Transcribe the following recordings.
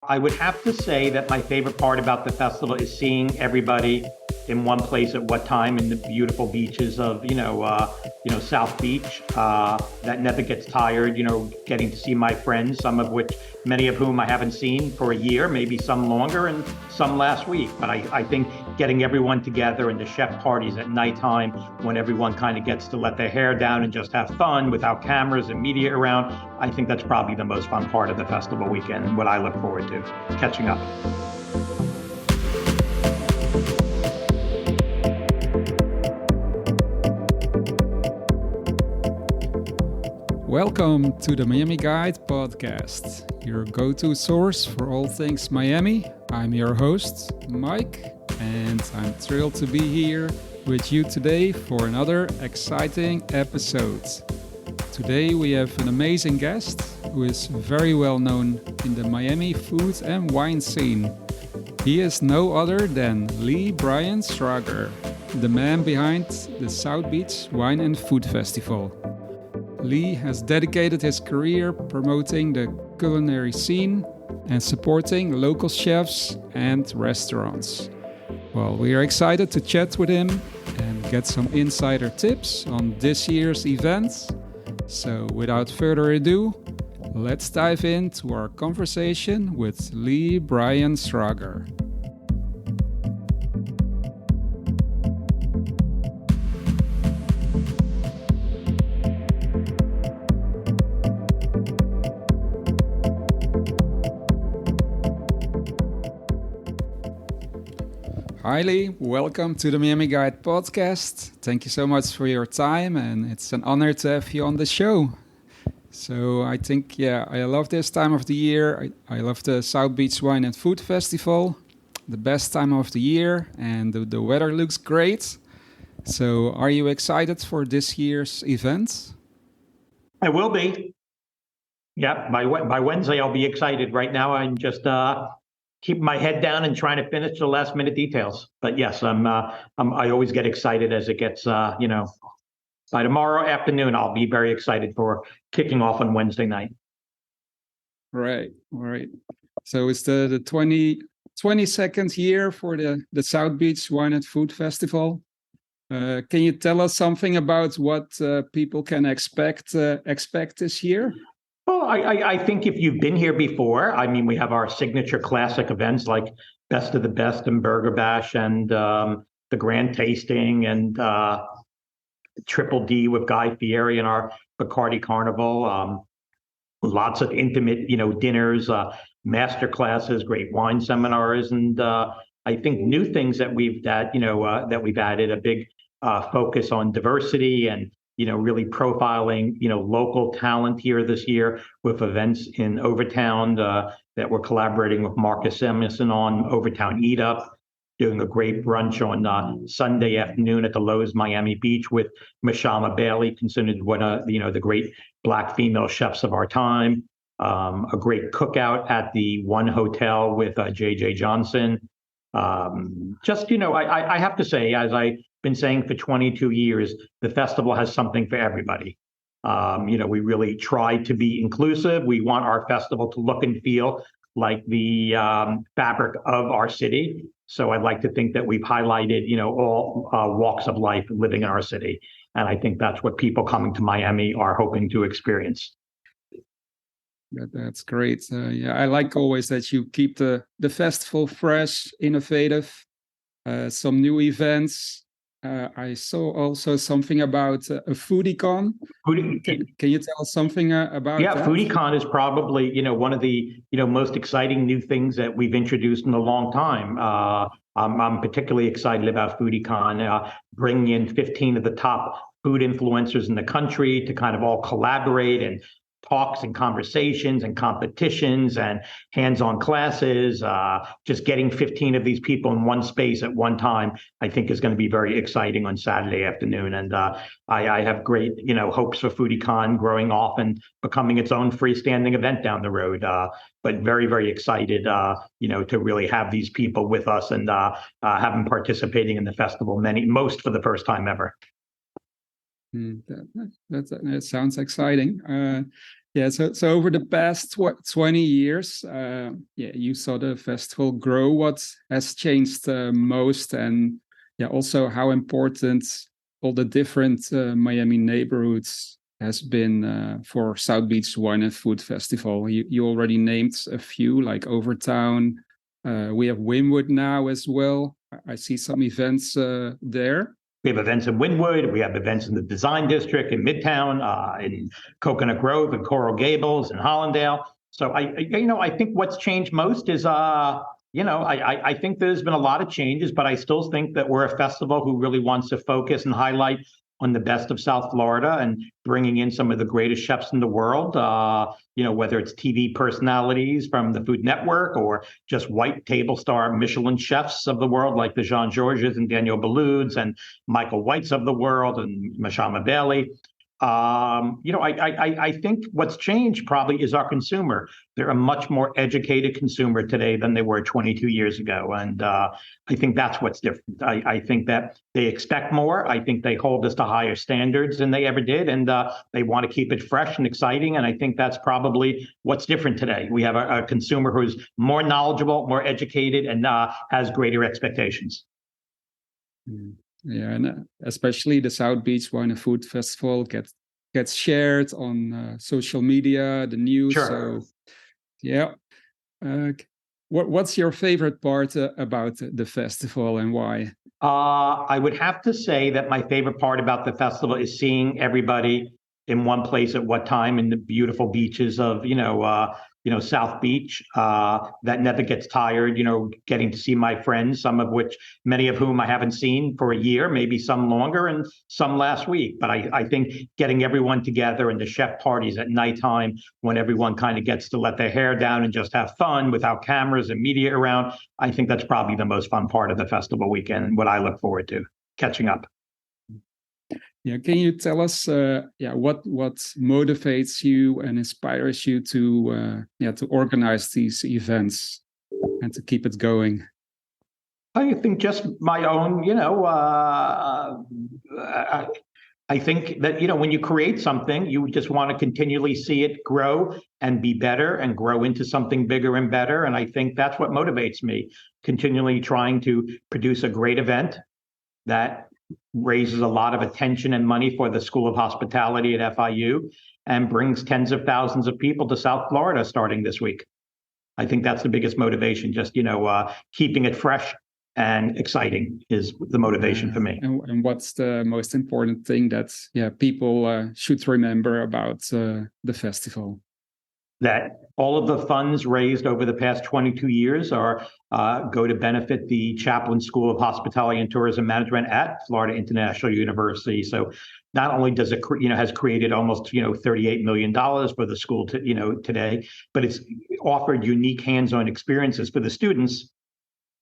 I would have to say that my favorite part about the festival is seeing everybody in one place at what time in the beautiful beaches of South Beach. That never gets tired. Getting to see my friends, many of whom I haven't seen for a year, maybe some longer and some last week. But I think getting everyone together and the chef parties at nighttime when everyone kind of gets to let their hair down and just have fun without cameras and media around, I think that's probably the most fun part of the festival weekend and what I look forward to, catching up. Welcome to the Miami Guide podcast, your go-to source for all things Miami. I'm your host, Mike, and I'm thrilled to be here with you today for another exciting episode. Today we have an amazing guest who is very well known in the Miami food and wine scene. He is no other than Lee Brian Schrager, the man behind the South Beach Wine and Food Festival. Lee has dedicated his career promoting the culinary scene and supporting local chefs and restaurants. Well, we are excited to chat with him and get some insider tips on this year's event. So without further ado, let's dive into our conversation with Lee Brian Schrager. Hi Lee, welcome to the Miami Guide podcast. Thank you so much for your time, and it's an honor to have you on the show. So I think, I love this time of the year. I love the South Beach Wine and Food Festival, the best time of the year, and the weather looks great. So are you excited for this year's event? I will be. Yeah, by Wednesday I'll be excited. Right now I'm just keep my head down and trying to finish the last minute details. But yes, I always get excited as it gets, by tomorrow afternoon, I'll be very excited for kicking off on Wednesday night. Right. So it's the 22nd year for the South Beach Wine and Food Festival. Can you tell us something about what people can expect this year? Well, I think if you've been here before, we have our signature classic events like Best of the Best and Burger Bash and the Grand Tasting and Triple D with Guy Fieri and our Bacardi Carnival. Lots of intimate, dinners, master classes, great wine seminars, and I think new things that we've added a big focus on diversity and really profiling, local talent here this year with events in Overtown that we're collaborating with Marcus Emerson on, Overtown Eat Up, doing a great brunch on Sunday afternoon at the Lowe's Miami Beach with Mashama Bailey, considered one of, the great Black female chefs of our time. A great cookout at the One Hotel with J.J. Johnson. I have to say, as I've been saying for 22 years, the festival has something for everybody. We really try to be inclusive. We want our festival to look and feel like the fabric of our city. So I'd like to think that we've highlighted, all walks of life living in our city. And I think that's what people coming to Miami are hoping to experience. That's great. I like always that you keep the festival fresh, innovative, some new events. I saw also something about a FoodieCon. Can you tell us something about that? Yeah, FoodieCon is probably, one of the, most exciting new things that we've introduced in a long time. I'm particularly excited about FoodieCon, bringing in 15 of the top food influencers in the country to kind of all collaborate and talks and conversations and competitions and hands-on classes. Just getting 15 of these people in one space at one time, I think is going to be very exciting on Saturday afternoon. And I have great, hopes for FoodieCon growing off and becoming its own freestanding event down the road. But very, very excited, to really have these people with us and have them participating in the festival, most for the first time ever. That sounds exciting. Yeah, so over the past 20 years, you saw the festival grow. What has changed most, and also how important all the different Miami neighborhoods has been for South Beach Wine and Food Festival? You already named a few, like Overtown. We have Wynwood now as well. I see some events there. We have events in Wynwood. We have events in the Design District in Midtown, in Coconut Grove, and Coral Gables, and Hollandale. So I think what's changed most is, I think there's been a lot of changes, but I still think that we're a festival who really wants to focus and highlight on the best of South Florida and bringing in some of the greatest chefs in the world, whether it's TV personalities from the Food Network or just white table star Michelin chefs of the world, like the Jean Georges and Daniel Boulud's and Michael Whites of the world and Mashama Bailey. I think what's changed probably is our consumer. They're a much more educated consumer today than they were 22 years ago. And I think that's what's different. I think that they expect more. I think they hold us to higher standards than they ever did. And they want to keep it fresh and exciting. And I think that's probably what's different today. We have a consumer who's more knowledgeable, more educated, and has greater expectations. Yeah, and especially the South Beach Wine and Food Festival gets shared on social media, the news. Sure. So, yeah. What's your favorite part about the festival and why? I would have to say that my favorite part about the festival is seeing everybody in one place at what time in the beautiful beaches of South Beach. That never gets tired. Getting to see my friends, many of whom I haven't seen for a year, maybe some longer and some last week. But I think getting everyone together and the chef parties at nighttime when everyone kind of gets to let their hair down and just have fun without cameras and media around, I think that's probably the most fun part of the festival weekend. What I look forward to, catching up. Yeah, can you tell us, what motivates you and inspires you to organize these events and to keep it going? I think just my own, I think that, when you create something, you just want to continually see it grow and be better and grow into something bigger and better. And I think that's what motivates me, continually trying to produce a great event that raises a lot of attention and money for the School of Hospitality at FIU and brings tens of thousands of people to South Florida starting this week. I think that's the biggest motivation, just, keeping it fresh and exciting is the motivation for me. And what's the most important thing that people should remember about the festival? That all of the funds raised over the past 22 years go to benefit the Chaplin School of Hospitality and Tourism Management at Florida International University. So not only does it, has created almost, $38 million for the school today, but it's offered unique hands-on experiences for the students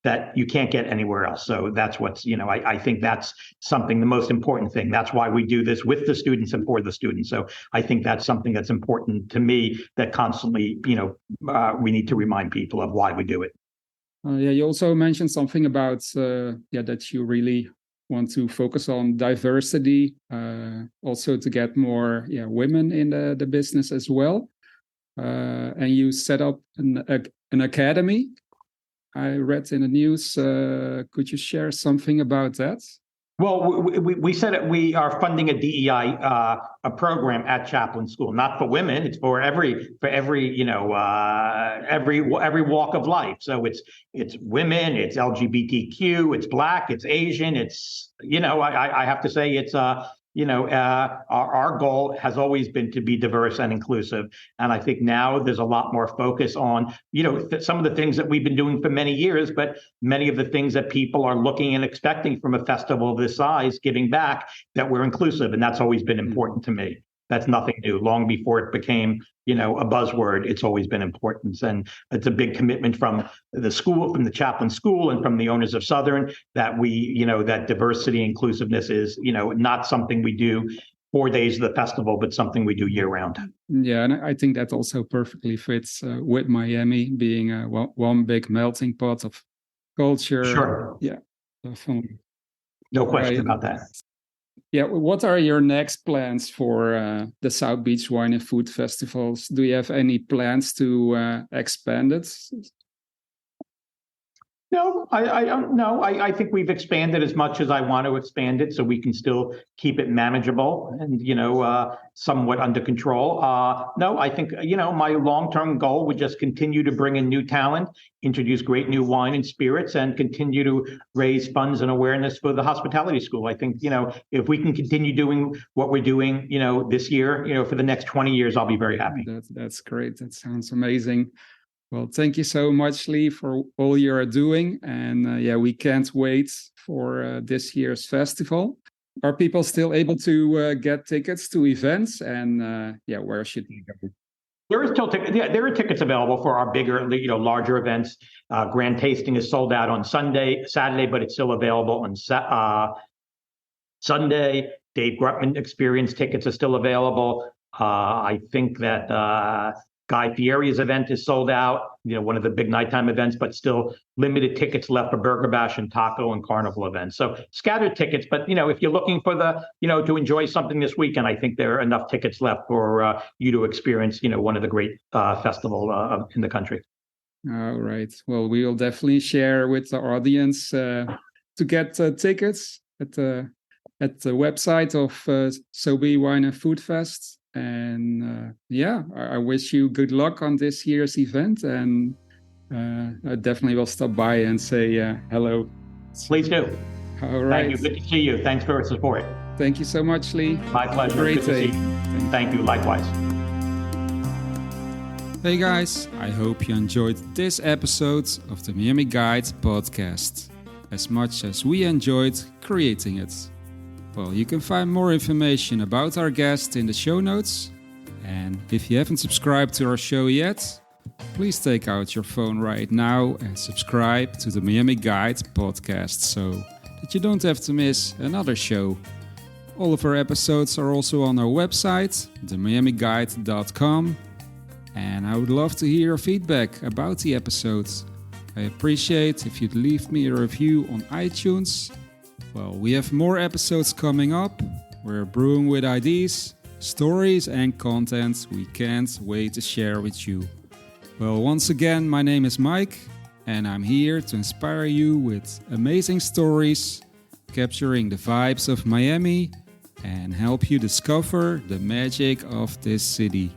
that you can't get anywhere else. So that's what's, I think that's something, the most important thing. That's why we do this with the students and for the students. So I think that's something that's important to me that constantly, we need to remind people of why we do it. You also mentioned something about, that you really want to focus on diversity, also to get more women in the business as well. And you set up an academy. I read in the news. Could you share something about that? Well, we said it. We are funding a DEI a program at Chaplin School, not for women. It's for every walk of life. So it's women, it's LGBTQ, it's Black, it's Asian. It's I have to say it's our goal has always been to be diverse and inclusive. And I think now there's a lot more focus on, some of the things that we've been doing for many years, but many of the things that people are looking and expecting from a festival of this size, giving back, that we're inclusive. And that's always been important to me. That's nothing new. Long before it became, a buzzword, it's always been important. And it's a big commitment from the school, from the Chaplin School and from the owners of Southern, that we, that diversity and inclusiveness is, not something we do 4 days of the festival, but something we do year round. Yeah, and I think that also perfectly fits with Miami being one big melting pot of culture. Sure. Yeah, definitely. No question about that. Yeah, what are your next plans for the South Beach Wine and Food Festivals? Do you have any plans to expand it? No, I don't know. I think we've expanded as much as I want to expand it, so we can still keep it manageable and somewhat under control. No, I think my long-term goal would just continue to bring in new talent, introduce great new wine and spirits, and continue to raise funds and awareness for the hospitality school. I think if we can continue doing what we're doing, this year, for the next 20 years, I'll be very happy. That's great. That sounds amazing. Well, thank you so much, Lee, for all you're doing. And we can't wait for this year's festival. Are people still able to get tickets to events? And where should they go? There is still tickets. Yeah, there are tickets available for our bigger, larger events. Grand Tasting is sold out on Saturday, but it's still available on Sunday. Dave Grutman Experience tickets are still available. I think that Guy Fieri's event is sold out, one of the big nighttime events, but still limited tickets left for Burger Bash and Taco and Carnival events. So scattered tickets, but if you're looking for to enjoy something this weekend, I think there are enough tickets left for you to experience, one of the great festivals in the country. All right. Well, we will definitely share with the audience to get tickets at the website of SoBe Wine and Food Fest. And I wish you good luck on this year's event, and I definitely will stop by and say hello. Please do. All right. Thank you. Good to see you. Thanks for your support. Thank you so much, Lee. My pleasure. Great day. Thank you. Likewise. Hey guys, I hope you enjoyed this episode of the Miami Guide podcast as much as we enjoyed creating it. Well, you can find more information about our guest in the show notes. And if you haven't subscribed to our show yet, please take out your phone right now and subscribe to the Miami Guide podcast so that you don't have to miss another show. All of our episodes are also on our website, themiamiguide.com. And I would love to hear your feedback about the episodes. I appreciate if you'd leave me a review on iTunes. Well, we have more episodes coming up. We're brewing with ideas, stories and content we can't wait to share with you. Well, once again, my name is Mike and I'm here to inspire you with amazing stories, capturing the vibes of Miami and help you discover the magic of this city.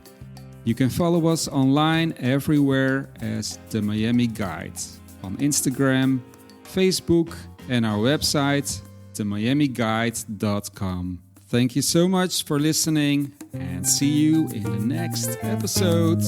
You can follow us online everywhere as The Miami Guide on Instagram, Facebook, and our website, themiamiguide.com. Thank you so much for listening and see you in the next episode.